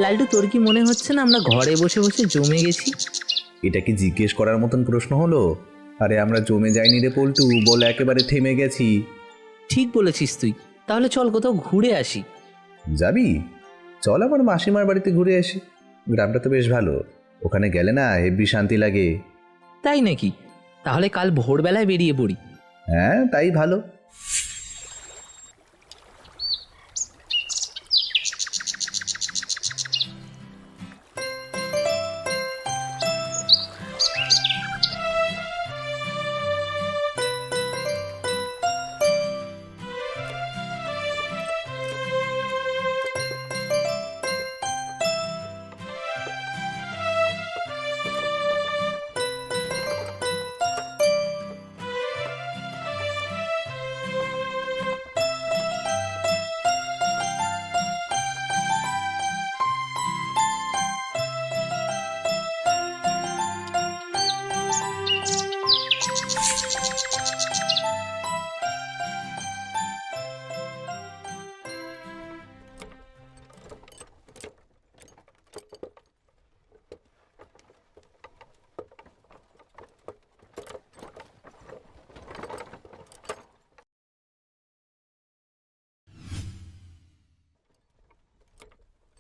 লালটু, তোর কি মনে হচ্ছে না আমরা ঘরে বসে বসে জমে গেছি? এটা কি জিজ্ঞেস করার মতন প্রশ্ন হলো? আরে আমরা জমে যাইনি রে পল্টু, বলে একেবারে থেমে গেছি। ঠিক বলেছিস তুই। তাহলে চল কোথাও ঘুরে আসি। যাবি? চল আমার মাসিমার বাড়িতে ঘুরে আসি। গ্রামটা তো বেশ ভালো, ওখানে গেলে না হেব্বি শান্তি লাগে। তাই নাকি? তাহলে কাল ভোরবেলায় বেরিয়ে পড়ি। হ্যাঁ, তাই ভালো।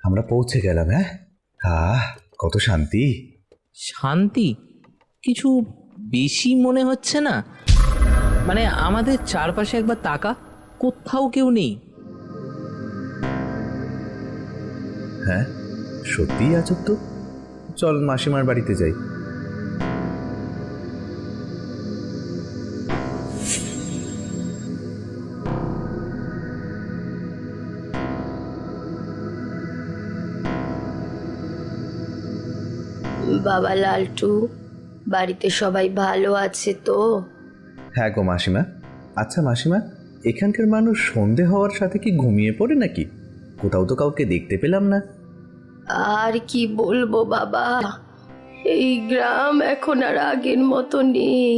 আমরা পৌঁছে গেলাম। হ্যাঁ, কত শান্তি। শান্তি? কিছু বেশি মনে হচ্ছে না? মানে আমাদের চারপাশে একবার তাকা, কোথাও কেউ নেই। হ্যাঁ, সত্যিই আজব তো। চল মাসিমার বাড়িতে যাই। বাবা লালটু, বাড়িতে সবাই ভালো আছে তো? হ্যাঁ গো মাসিমা। আচ্ছা মাসিমা, এখানকার মানুষ সন্ধে হওয়ার সাথে কি ঘুমিয়ে পড়ে নাকি? কোথাও তো কাউকে দেখতে পেলাম না। আর কি বলবো বাবা, এই গ্রাম এখন আর আগের মতো নেই।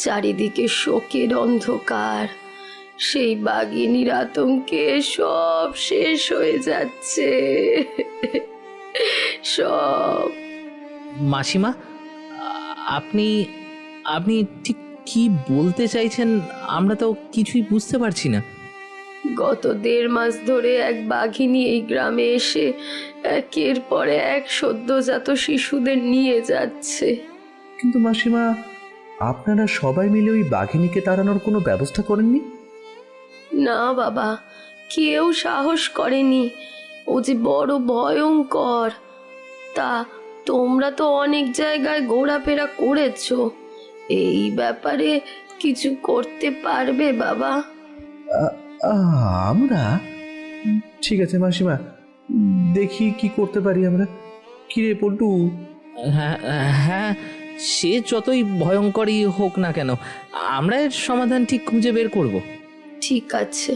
চারিদিকে শোকের অন্ধকার। সেই বাঘিনীর আতঙ্কে সব শেষ হয়ে যাচ্ছে, সব। মাসিমা, আপনি আপনি ঠিক কি বলতে চাইছেন? আমরা তো কিছুই বুঝতে পারছি না। গত 1.5 মাস ধরে এক বাঘিনী এই গ্রামে এসে একের পর এক সদ্যজাত শিশুদের নিয়ে যাচ্ছে। কিন্তু মাসিমা, আপনারা সবাই মিলে ওই বাঘিনীকে তাড়ানোর কোনো ব্যবস্থা করেননি? না বাবা, কেউ সাহস করেনি। ও যে বড় ভয়ঙ্কর। তা তোমরা তো অনেক জায়গায় ঘোরাফেরা করেছো, এই ব্যাপারে কিছু করতে পারবে বাবা? আমরা? ঠিক আছে মাসিমা, দেখি কি করতে পারি আমরা। কিরে পল্টু? হ্যাঁ হ্যাঁ, সে যতই ভয়ঙ্করই হোক না কেন, আমরা এর সমাধান ঠিক খুঁজে বের করব। ঠিক আছে,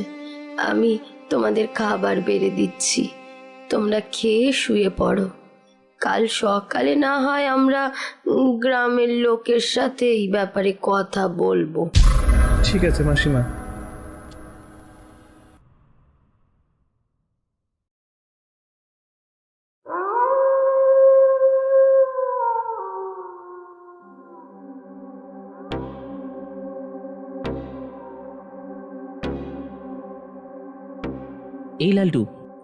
আমি তোমাদের খাবার বেড়ে দিচ্ছি, তোমরা খেয়ে শুয়ে পড়ো। কাল সকালে না হয় আমরা গ্রামের লোকের সাথে এই ব্যাপারে কথা বলবো। ঠিক আছে মাসিমা। এই লালটু,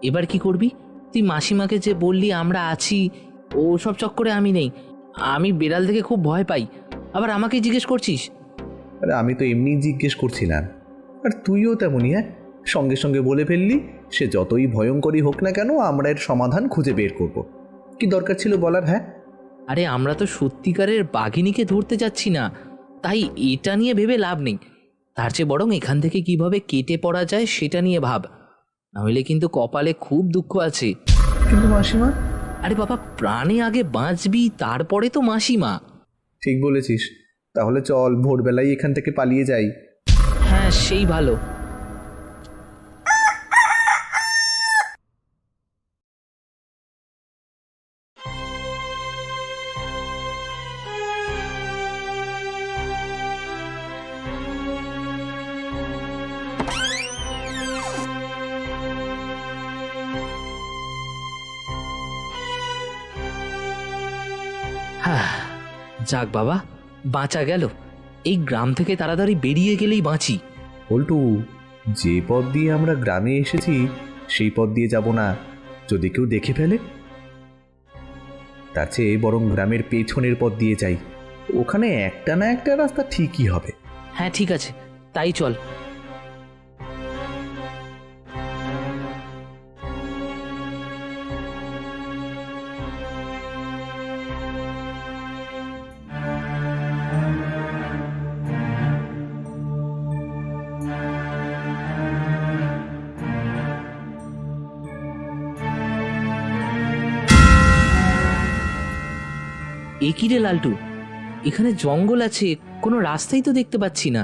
এবার কি করবি? তুই মাসিমাকে যে বললি আমরা আছি, ও সব চক্করে আমি নেই। আমি বিড়াল থেকে খুব ভয় পাই, আবার আমাকে জিজ্ঞেস করছিস? আরে আমি তো এমনি জিজ্ঞেস করছিলাম। আর তুইও তেমনই। হ্যাঁ, সঙ্গে সঙ্গে বলে ফেললি সে যতই ভয়ঙ্করই হোক না কেন আমরা এর সমাধান খুঁজে বের করব। কি দরকার ছিল বলার? হ্যাঁ, আরে আমরা তো সত্যিকারের বাঘিনীকে ধরতে যাচ্ছি না, তাই এটা নিয়ে ভেবে লাভ নেই। তার চেয়ে বরং এখান থেকে কিভাবে কেটে পড়া যায় সেটা নিয়ে ভাব, নাহলে কিন্তু কপালে খুব দুঃখ আছে। কিন্তু মাসিমা? আরে বাবা, প্রাণে আগে বাঁচবি, তারপরে তো মাসিমা। ঠিক বলেছিস। তাহলে চল ভোরবেলায় এখান থেকে পালিয়ে যাই। হ্যাঁ, সেই ভালো। যাক বাবা, বাঁচা গেল। এই গ্রাম থেকে তাড়াতাড়ি বেরিয়ে গেলেই বাঁচি। পল্টু, যে পথ দিয়ে আমরা গ্রামে এসেছি সেই পথ দিয়ে যাব না, যদি কেউ দেখে ফেলে। তার চেয়ে বরং গ্রামের পেছনের পথ দিয়ে যাই, ওখানে একটা না একটা রাস্তা ঠিকই হবে। হ্যাঁ ঠিক আছে, তাই চল। এ কি রে লালটু, এখানে জঙ্গল আছে, কোনো রাস্তাই তো দেখতে পাচ্ছি না।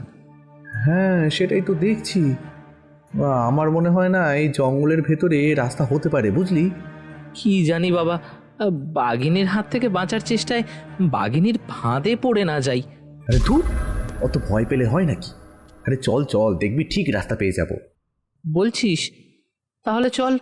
হ্যাঁ, সেটাই তো দেখছি। আমার মনে হয় না এই জঙ্গলের ভেতরে রাস্তা হতে পারে, বুঝলি। কি জানি বাবা, বাঘিনীর হাত থেকে বাঁচার চেষ্টায় বাঘিনীর ফাঁদে পড়ে না যাই। আরে ধুর, অত ভয় পেলে হয় নাকি? আরে চল চল, দেখবি ঠিক রাস্তা পেয়ে যাব। বলছিস? তাহলে চল।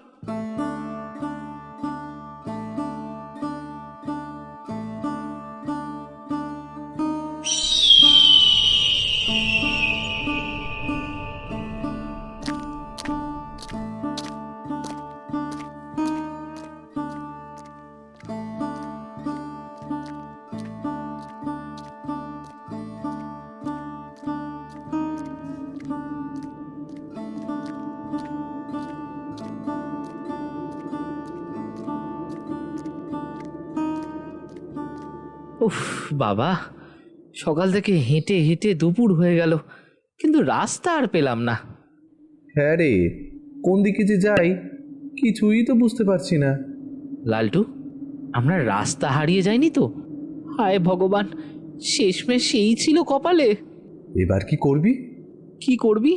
উফ বাবা, সকাল থেকে হেঁটে হেঁটে দুপুর হয়ে গেল, কিন্তু রাস্তা আর পেলাম না। হ্যাঁ রে, কোন দিকে যে যাই কিছুই তো বুঝতে পারছি না। লালটু, আমরা রাস্তা হারিয়ে যাইনি তো? হায় ভগবান, শেষমেশ সেই ছিল কপালে। এবার কি করবি? কি করবি?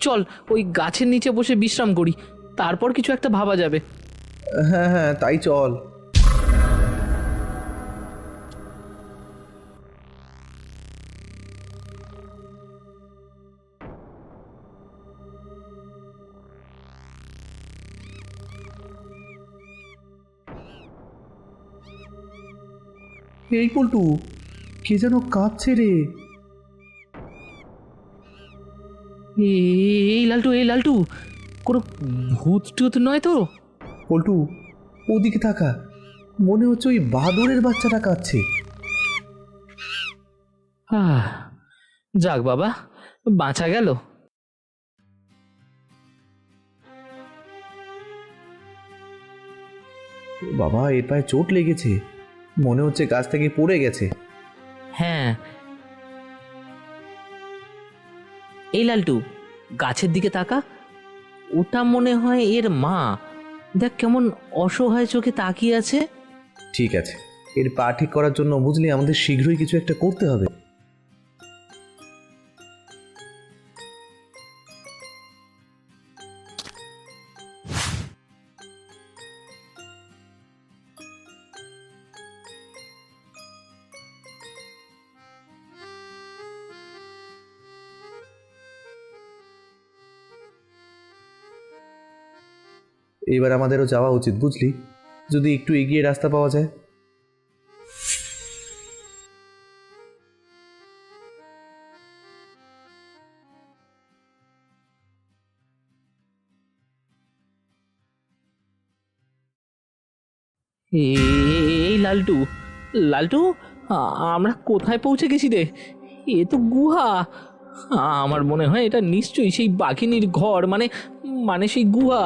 চল ওই গাছের নিচে বসে বিশ্রাম করি, তারপর কিছু একটা ভাবা যাবে। হ্যাঁ হ্যাঁ, তাই চল। এই পল্টু, কে যেন কাঁদছে রে। এই লালটু, এই লালটু, কোনো ভূত টুত নয় তো? পল্টু, ওদিকে থাকা, মনে হচ্ছে ওই বাদুড়ের বাচ্চাটা কাঁদছে। যাক বাবা, বাঁচা গেল। বাবা, এর পায়ে চোট লেগেছে, মনে হচ্ছে গাছ থেকে পড়ে গেছে। হ্যাঁ, এই লালটু, গাছের দিকে তাকা, ওটা মনে হয় এর মা। দেখ কেমন অসহায় চোখে তাকিয়ে আছে। ঠিক আছে, এর পা ঠিক করার জন্য বুঝলি আমাদের শীঘ্রই কিছু একটা করতে হবে। এবার আমাদেরও যাওয়া উচিত, বুঝলি, যদি একটু এগিয়ে রাস্তা পাওয়া যায়। এই লালটু, লালটু, আমরা কোথায় পৌঁছে গেছি রে? এ তো গুহা। আমার মনে হয় এটা নিশ্চয়ই সেই বাঘিনীর ঘর, মানে মানে সেই গুহা।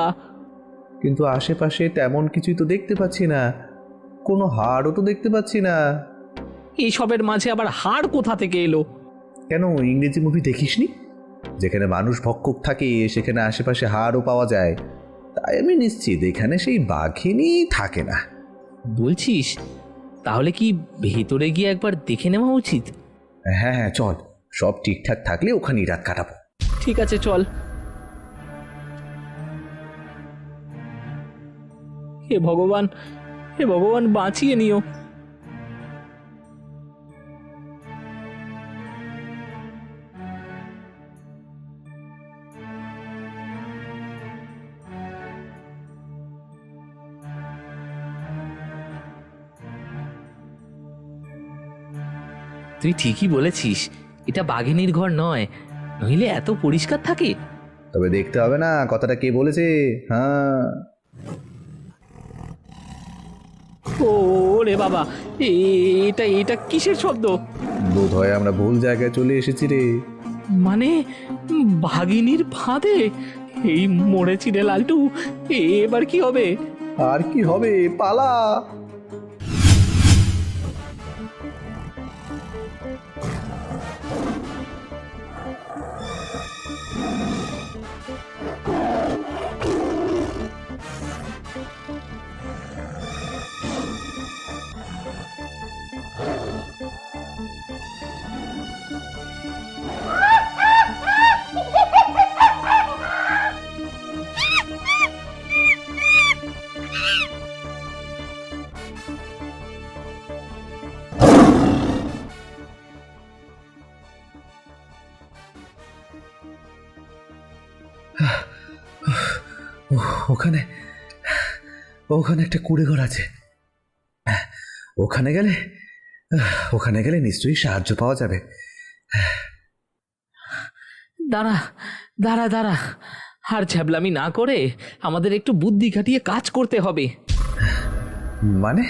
কিন্তু আশেপাশে তেমন কিছুই তো দেখতে পাচ্ছি না, কোনো হাড়ও তো দেখতে পাচ্ছি না। এইসবের মাঝে আবার হাড় কোথা থেকে এলো? কেন, ইংরেজি মুভি দেখিসনি? যেখানে মানুষ ভক্ষক থাকে সেখানে আশেপাশে হাড়ও পাওয়া যায়, তাই আমি নিশ্চিত এখানে সেই বাঘিনী থাকে না। বলছিস? তাহলে কি ভেতরে গিয়ে একবার দেখে নেওয়া উচিত? হ্যাঁ হ্যাঁ, চল, সব ঠিকঠাক থাকলে ওখানেই রাত কাটাবো। ঠিক আছে, চল। হে ভগবান, হে ভগবান, বাঁচিয়ে নিও। তুই ঠিকই বলেছিস, এটা বাঘিনীর ঘর নয়, নইলে এত পরিষ্কার থাকে? তবে দেখতে হবে না কথাটা কে বলেছে। হ্যাঁ, ও রে বাবা, এটা এটা কিসের শব্দ? বোধ হয় আমরা ভুল জায়গায় চলে এসেছি রে। মানে বাঘিনীর ফাঁদে? এই মরেছি রে লালটু, এবার কি হবে? আর কি হবে, পালা। ওখানে ওখানে একটা কুড়ে ঘর আছে। ওখানে গেলে ওখানে গেলে নিশ্চয়ই সাহায্য পাওয়া যাবে। দাঁড়া দাঁড়া দাঁড়া, আর ছ্যাবলামি না করে আমাদের একটু বুদ্ধি খাটিয়ে কাজ করতে হবে। মানে?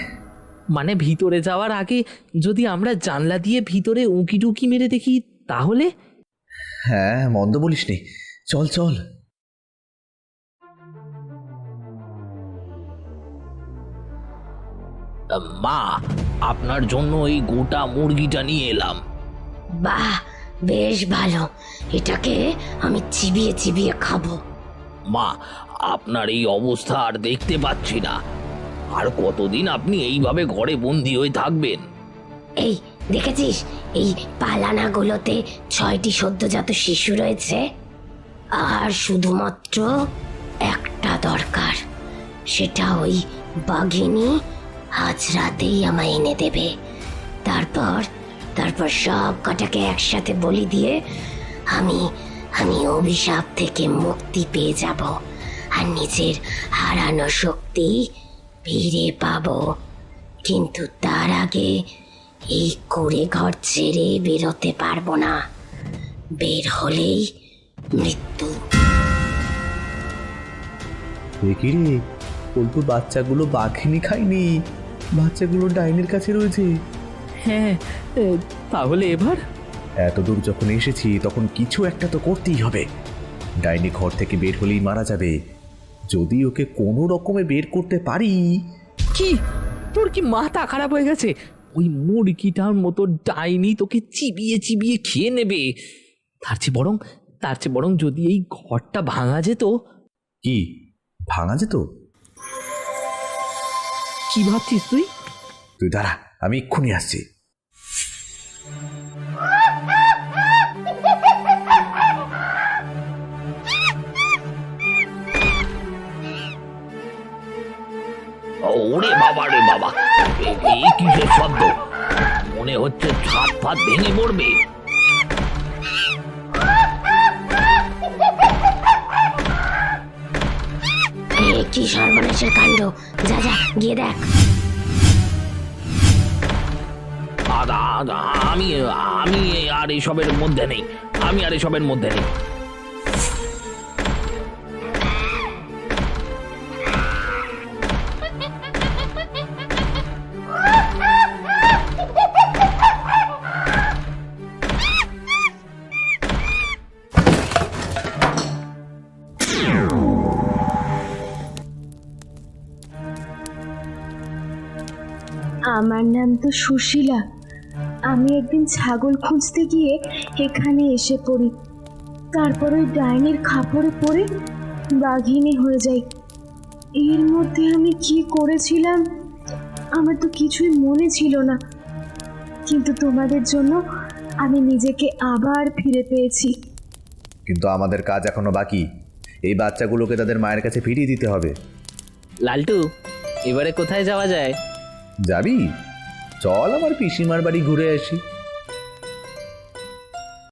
মানে ভিতরে যাওয়ার আগে যদি আমরা জানলা দিয়ে ভিতরে উঁকি টুকি মেরে দেখি তাহলে? হ্যাঁ, মন্দ বলিসনি, চল চল। মা, আপনার জন্য এই গোটা মুরগিটা নিয়ে এলাম। বাহ, বেশ ভালো, এটাকে আমি চিবিয়ে চিবিয়ে খাবো। মা, আপনার এই অবস্থা আর দেখতে পাচ্ছি না। আর কতদিন আপনি এইভাবে ঘরে বন্দি হয়ে থাকবেন? এই দেখেছিস, এই পালানাগুলোতে 6টি সদ্যজাত শিশু রয়েছে, আর শুধুমাত্র একটা দরকার, সেটা ওই বাঘিনী আজ রাতেই আমায় এনে দেবে। তারপর তারপর সব কটাকে একসাথে বলি দিয়ে আমি আমি অভিশাপ থেকে মুক্তি পেয়ে যাব আর নিজের হারানো শক্তি ফিরে পাবো। কিন্তু তার আগে এই কুঁড়ে ঘর ছেড়ে বেরোতে পারবো না, বের হলেই মৃত্যু। দেখি রে, পল্টু বাচ্চাগুলো বাঘিনী খায়নি, বাচ্চাগুলো ডাইনির কাছে রয়েছে। হ্যাঁ, তাহলে এবার? এতদূর যখন এসেছি তখন কিছু একটা তো করতেই হবে। ডাইনি ঘর থেকে বের হলেই মারা যাবে। যদি ওকে কোনো রকমে বের করতে পারি। কি, তোর কি মাথা খারাপ হয়ে গেছে? ওই মুরগিটার মতো ডাইনি তোকে চিবিয়ে চিবিয়ে খেয়ে নেবে। তার চেয়ে বরং যদি এই ঘরটা ভাঙা যেত। কি ভাঙা যেত? কি ভাবছিস তুই? তুই দাঁড়া, আমি এক্ষুনি আসছি। ওরে বাবা রে বাবা, এই কিসের শব্দ? মনে হচ্ছে ছাদ ফাদ ভেঙে পড়বে। কি সর্বনাশের কাণ্ড! যা যা গিয়ে দেখ। আমি আমি আর এসবের মধ্যে নেই, আমি আর এসবের মধ্যে নেই। আমার নাম তো সুশীলা। আমি একদিন ছাগল খুঁজতে গিয়ে এখানে এসে পড়ি, তারপর ওই ডাইনির খাপড়ে পড়ে বাঘিনী হয়ে যাই। এর মধ্যে আমি কি করেছিলাম আমার তো কিছুই মনে ছিল না, কিন্তু তোমাদের জন্য আমি নিজেকে আবার ফিরে পেয়েছি। কিন্তু আমাদের কাজ এখনো বাকি। এই বাচ্চাগুলোকে তাদের মায়ের কাছে ফিরিয়ে দিতে হবে। লালটু, এবারে কোথায় যাওয়া যায়? যাবি? চল আমার পিসিমার বাড়ি ঘুরে আসি।